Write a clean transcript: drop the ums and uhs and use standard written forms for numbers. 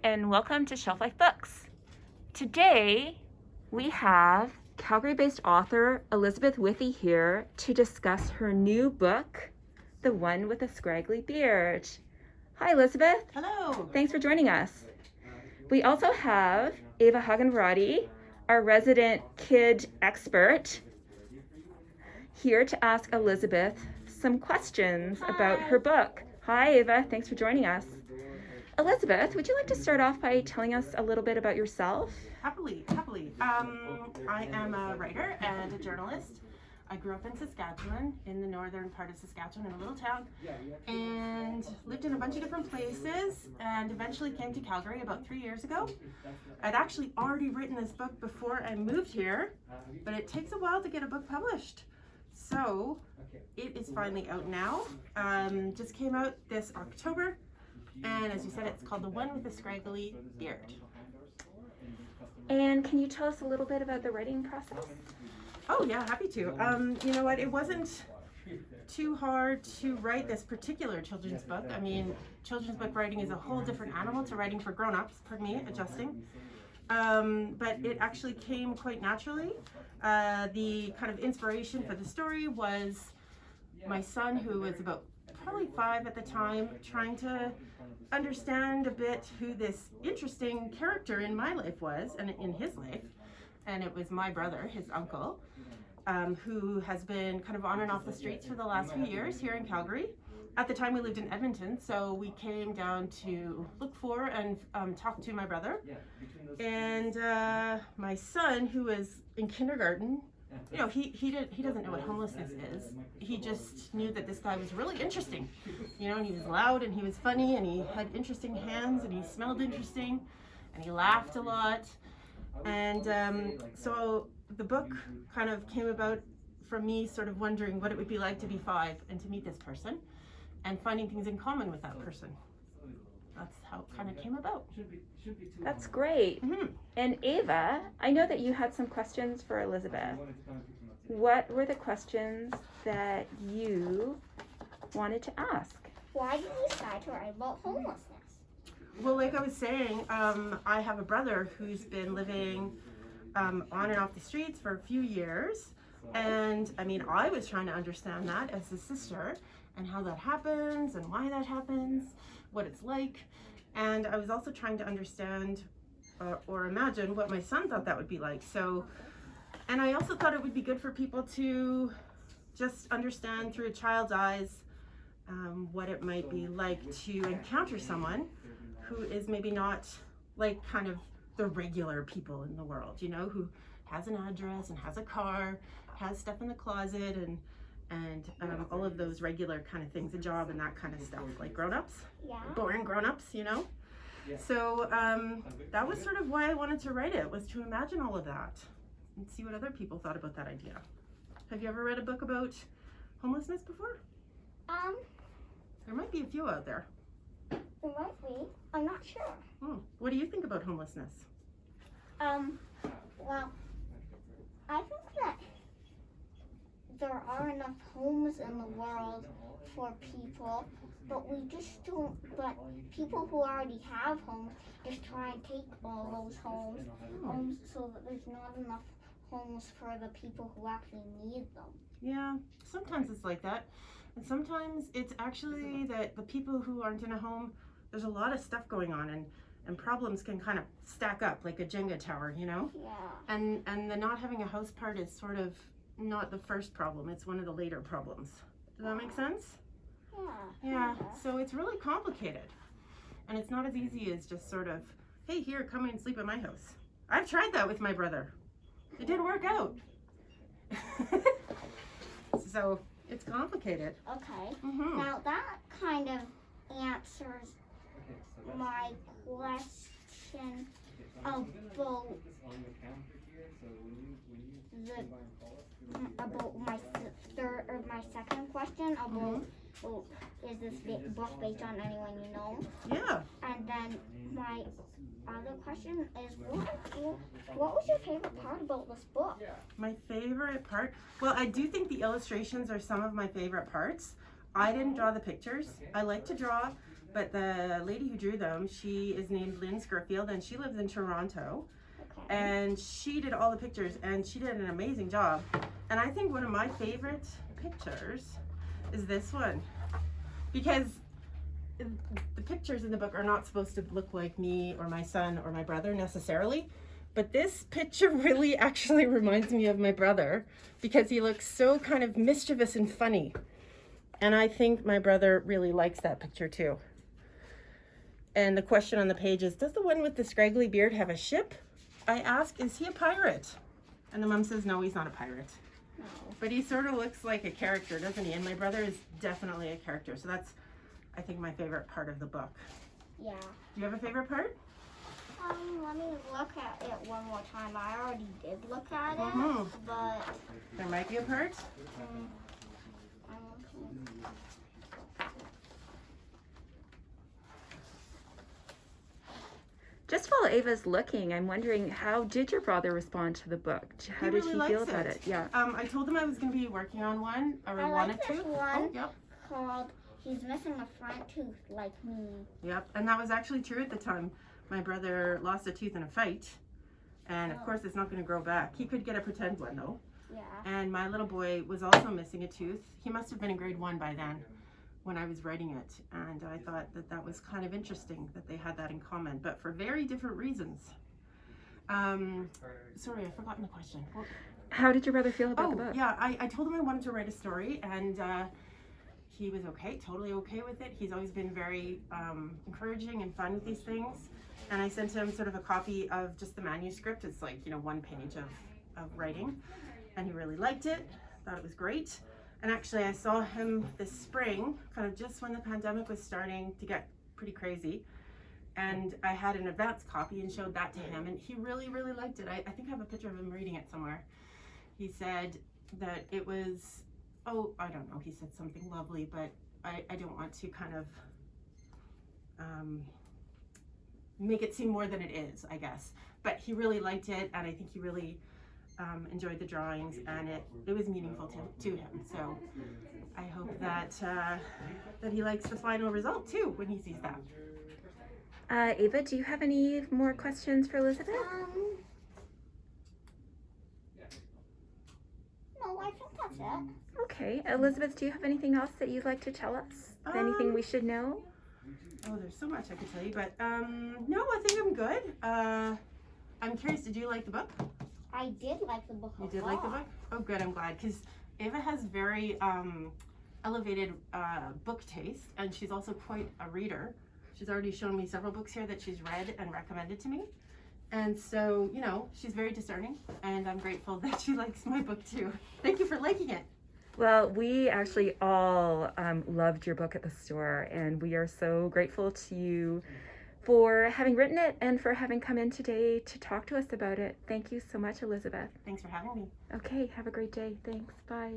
and welcome to Shelf Life Books. Today we have Calgary-based author Elizabeth Withey here to discuss her new book, The One with a Scraggly Beard. Hi Elizabeth. Hello. Thanks for joining us. We also have Éva Hagen-Varadi, our resident kid expert, here to ask Elizabeth some questions about her book. Hi Éva, thanks for joining us. Elizabeth, would you like to start off by telling us a little bit about yourself? Happily. I am a writer and a journalist. I grew up in Saskatchewan, in the northern part of Saskatchewan, in a little town, and lived in a bunch of different places, and eventually came to Calgary about 3 years ago. I'd actually already written this book before I moved here, but it takes a while to get a book published. So it is finally out now. Just came out this October. And as you said, it's called The One with the Scraggly Beard. And can you tell us a little bit about the writing process? Oh yeah, happy to. You know what, it wasn't too hard to write this particular children's book. I mean, children's book writing is a whole different animal to writing for grown-ups, pardon me, adjusting. But it actually came quite naturally. The kind of inspiration for the story was my son, who was about probably 5 at the time, trying to understand a bit who this interesting character in my life was and in his life. And it was my brother, his uncle, who has been kind of on and off the streets for the last few years here in Calgary. At the time we lived in Edmonton, so we came down to look for and talk to my brother. And my son, who was in kindergarten, you know, he doesn't know what homelessness is. He just knew that this guy was really interesting, you know, and he was loud and he was funny and he had interesting hands and he smelled interesting and he laughed a lot. And so the book kind of came about from me sort of wondering what it would be like to be 5 and to meet this person and finding things in common with that person. That's how it kind of came about. That's great. Mm-hmm. And Éva, I know that you had some questions for Elizabeth. What were the questions that you wanted to ask? Why did you decide to write about homelessness? Well, like I was saying, I have a brother who's been living on and off the streets for a few years. And I mean, I was trying to understand that as a sister and how that happens and why that happens, what it's like. And I was also trying to understand or imagine what my son thought that would be like. So, and I also thought it would be good for people to just understand through a child's eyes what it might be like to encounter someone who is maybe not like kind of the regular people in the world, you know, who has an address and has a car, has stuff in the closet and all of those regular kind of things, a job and that kind of stuff, like grown-ups, boring grown-ups, you know. So that was sort of why I wanted to write it, was to imagine all of that and see what other people thought about that idea. Have you ever read a book about homelessness before? There might be a few out there. It might be. I'm not sure. What do you think about homelessness? Well, I think that there are enough homes in the world for people, but we just don't, but people who already have homes just try and take all those homes so that there's not enough homes for the people who actually need them. Yeah, sometimes it's like that. And sometimes it's actually that the people who aren't in a home, there's a lot of stuff going on and problems can kind of stack up like a Jenga tower, you know? Yeah. And the not having a house part is sort of not the first problem, it's one of the later problems. Does that make sense? Yeah, so it's really complicated. And it's not as easy as just sort of, hey, here, come and sleep at my house. I've tried that with my brother. It didn't work out. So it's complicated. Okay. Mm-hmm. Now that kind of answers my question about my third or my second question about is this book based on anyone you know? Yeah. And then my other question is what was your favorite part about this book? My favorite part? Well, I do think the illustrations are some of my favorite parts. I didn't draw the pictures. I like to draw but the lady who drew them, she is named Lynn Scurfield, and she lives in Toronto. Okay. And she did all the pictures, and she did an amazing job. And I think one of my favorite pictures is this one, because the pictures in the book are not supposed to look like me or my son or my brother necessarily, but this picture really actually reminds me of my brother, because he looks so kind of mischievous and funny. And I think my brother really likes that picture too. And the question on the page is, does the one with the scraggly beard have a ship? I ask, is he a pirate? And the mom says, no, he's not a pirate. No. But he sort of looks like a character, doesn't he? And my brother is definitely a character. So that's, I think, my favorite part of the book. Yeah. Do you have a favorite part? Let me look at it one more time. I already did look at it, Mhm. but There might be a part. I'm looking. Just while Ava's looking, I'm wondering, how did your brother respond to the book? How did really he feel likes about it? Yeah. I told him I was going to be working on one, or I wanted like this to. one. Oh, yep. Called He's Missing a Front Tooth Like Me. Yep. And that was actually true at the time. My brother lost a tooth in a fight. And of course, it's not going to grow back. He could get a pretend one, though. Yeah. And my little boy was also missing a tooth. He must have been in grade 1 by then when I was writing it. And I thought that that was kind of interesting that they had that in common, but for very different reasons. Sorry, I've forgotten the question. Well, How did your brother feel about the book? yeah, I told him I wanted to write a story, and he was totally okay with it. He's always been very encouraging and fun with these things. And I sent him sort of a copy of just the manuscript. It's like, one page of writing. And he really liked it, thought it was great. And actually I saw him this spring, kind of just when the pandemic was starting to get pretty crazy. And I had an advance copy and showed that to him, and he really, really liked it. I think I have a picture of him reading it somewhere. He said that it was, I don't know, he said something lovely, but I don't want to kind of make it seem more than it is, I guess. But he really liked it, and I think he really enjoyed the drawings, and it was meaningful to him. So I hope that that he likes the final result too when he sees that. Ava, do you have any more questions for Elizabeth? No, I think that's it. Okay. Elizabeth, do you have anything else that you'd like to tell us? Anything we should know? Oh, there's so much I could tell you, but no, I think I'm good. I'm curious, did you like the book? I did like the book a You did lot. like the book? Oh, good, I'm glad, because Ava has very elevated book taste, and she's also quite a reader. She's already shown me several books here that she's read and recommended to me. And so, she's very discerning, and I'm grateful that she likes my book too. Thank you for liking it. Well, we actually all loved your book at the store, and we are so grateful to you for having written it and for having come in today to talk to us about it. Thank you so much, Elizabeth. Thanks for having me. Okay, have a great day. Thanks. Bye.